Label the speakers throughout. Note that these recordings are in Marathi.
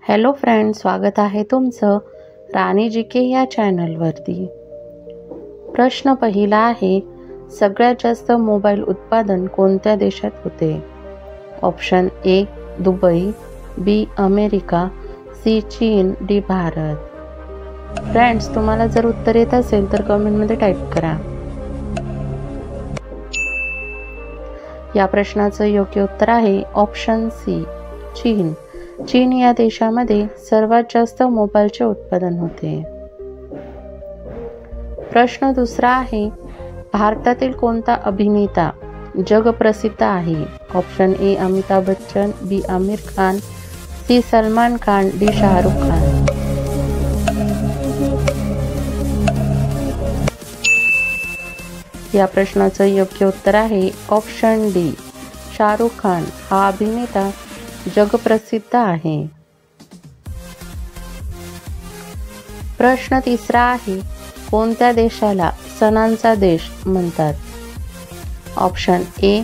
Speaker 1: हॅलो फ्रेंड्स, स्वागत आहे तुमचं राणी जी के या चॅनलवरती। प्रश्न पहिला आहे, सगळ्यात जास्त मोबाईल उत्पादन कोणत्या देशात होते? Option A Dubai, B America, C चीन, डी भारत। फ्रेंड्स, तुम्हाला जर उत्तर येत असेल तर कमेंटमध्ये टाईप करा। या प्रश्नाचं योग्य उत्तर आहे ऑप्शन सी चीन। चीन या देशामध्ये सर्वात जास्त मोबाईलचे उत्पादन होते। प्रश्न दुसरा आहे, भारतातील कोणता अभिनेता जगप्रसिद्ध आहे? Option A Amitabh Bachchan, B Aamir Khan, C Salman Khan, D Shahrukh Khan. या प्रश्नाचं योग्य उत्तर आहे ऑप्शन डी शाहरुख खान हा अभिनेता जगप्रसिद्ध आहे। प्रश्न तिसरा आहे, कोणत्या देशाला सणांचा देश म्हणतात? Option A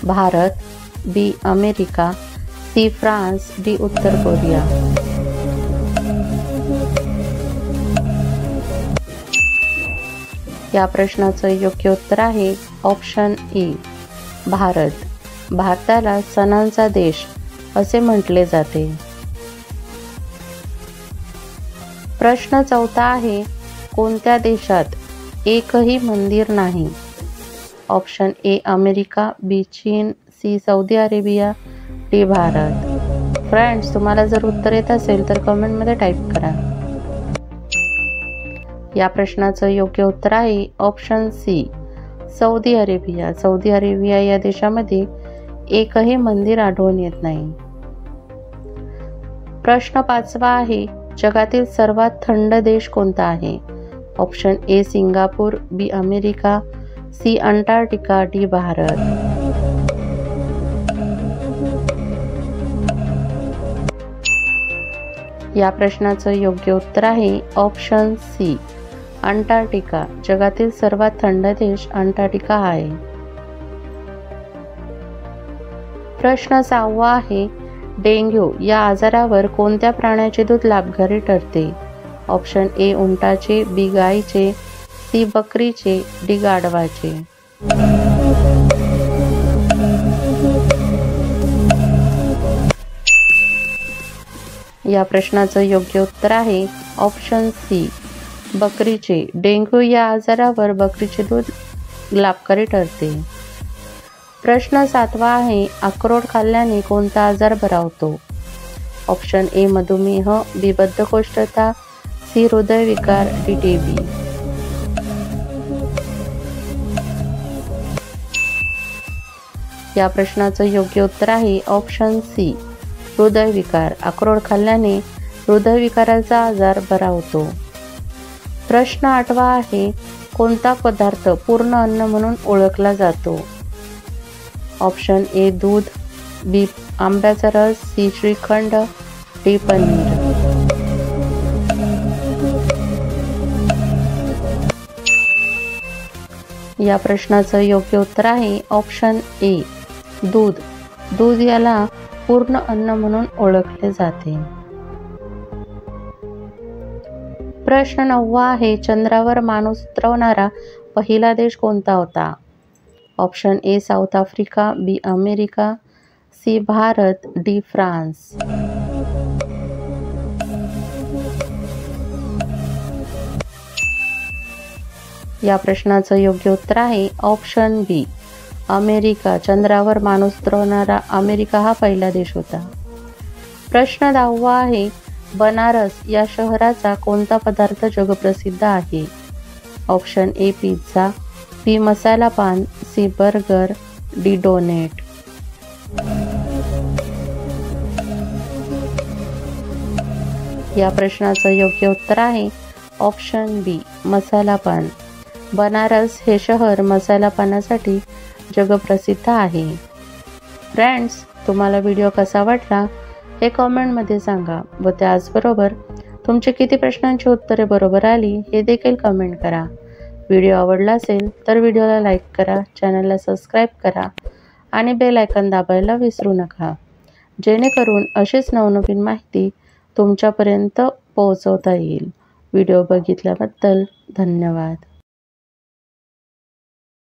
Speaker 1: Bharat, B America, C France, D उत्तर कोरिया। या प्रश्नाचं योग्य उत्तर आहे ऑप्शन ए भारत। भारताला सणांचा देश असे म्हटले जाते। प्रश्न चौथा आहे, कोणत्या देशात एकही मंदिर नाही? ऑप्शन ए अमेरिका, बी चीन, C Saudi Arabia, D Bharat. Friends, तुम्हाला जर उत्तर येत असेल तर कमेंटमध्ये टाईप करा। या प्रश्नाचं योग्य उत्तर आहे option C Saudi Arabia. Saudi Arabia या देशामध्ये एकही मंदिर आढळून येत नाही। प्रश्न पाचवा आहे, जगातील सर्वात थंड देश कोणता आहे? Option A Singapore, B America, C Antarctica, D Bharat. या प्रश्नाचं योग्य उत्तर आहे ऑप्शन सी अंटार्क्टिका। जगातील सर्वात थंड देश अंटार्क्टिका आहे। प्रश्न सहावा आहे, डेंग्यू या आजारावर कोणत्या प्राण्याचे दूध लाभकारी ठरते? ऑप्शन ए उंटाचे, बी गाईचे, सी बकरीचे, डी गाढवाचे। या प्रश्नाचं योग्य उत्तर आहे ऑप्शन सी बकरीचे। डेंग्यू या आजारावर बकरीचे दूध लाभकारी ठरते। प्रश्न सातवा आहे, अक्रोड खाल्ल्याने कोणता आजार बरा होतो? ऑप्शन ए मधुमेह, बी बद्धकोष्ठता, सी हृदयविकार, डी टीबी। या प्रश्नाचं योग्य उत्तर आहे ऑप्शन सी हृदयविकार। अक्रोड खाल्ल्याने हृदयविकाराचा आजार बरा होतो। प्रश्न आठवा आहे, कोणता पदार्थ पूर्ण अन्न म्हणून ओळखला जातो? ऑप्शन ए दूध, बी आंब्याचा रस, सी श्रीखंड, डी पनीर। या प्रश्नाचं योग्य उत्तर आहे ऑप्शन ए दूध। दूध याला पूर्ण अन्न म्हणून ओळखले जाते। प्रश्न नववा आहे, चंद्रावर माणूस उतरवणारा पहिला देश कोणता होता? Option A South Africa, B America, C Bharat, D France. या प्रश्नाचं योग्य उत्तर आहे ऑप्शन बी अमेरिका। चंद्रावर माणूस उतरवणारा अमेरिका हा पहिला देश होता। प्रश्न 10वा आहे, बनारस या शहराचा कोणता पदार्थ जगप्रसिद्ध आहे? ऑप्शन ए पिझ्झा, बी मसाला पान, सी बर्गर, डी डोनेट। या प्रश्नाचं योग्य उत्तर आहे ऑप्शन बी मसाला पान। बनारस हे शहर मसाला पानासाठी जगप्रसिद्ध आहे। फ्रेंड्स, तुम्हाला व्हिडिओ कसा वाटला हे कमेंटमध्ये सांगा व त्याचबरोबर तुमचे किती प्रश्नांची उत्तरे बरोबर आली हे देखील कमेंट करा। व्हिडिओ आवडला असेल तर व्हिडिओला लाईक करा, चॅनलला सबस्क्राईब करा आणि बेल आयकॉन दाबायला विसरू नका, जेणेकरून अशीच नवनवीन माहिती तुमच्यापर्यंत पोहोचवता येईल. व्हिडिओ बघितल्याबद्दल धन्यवाद.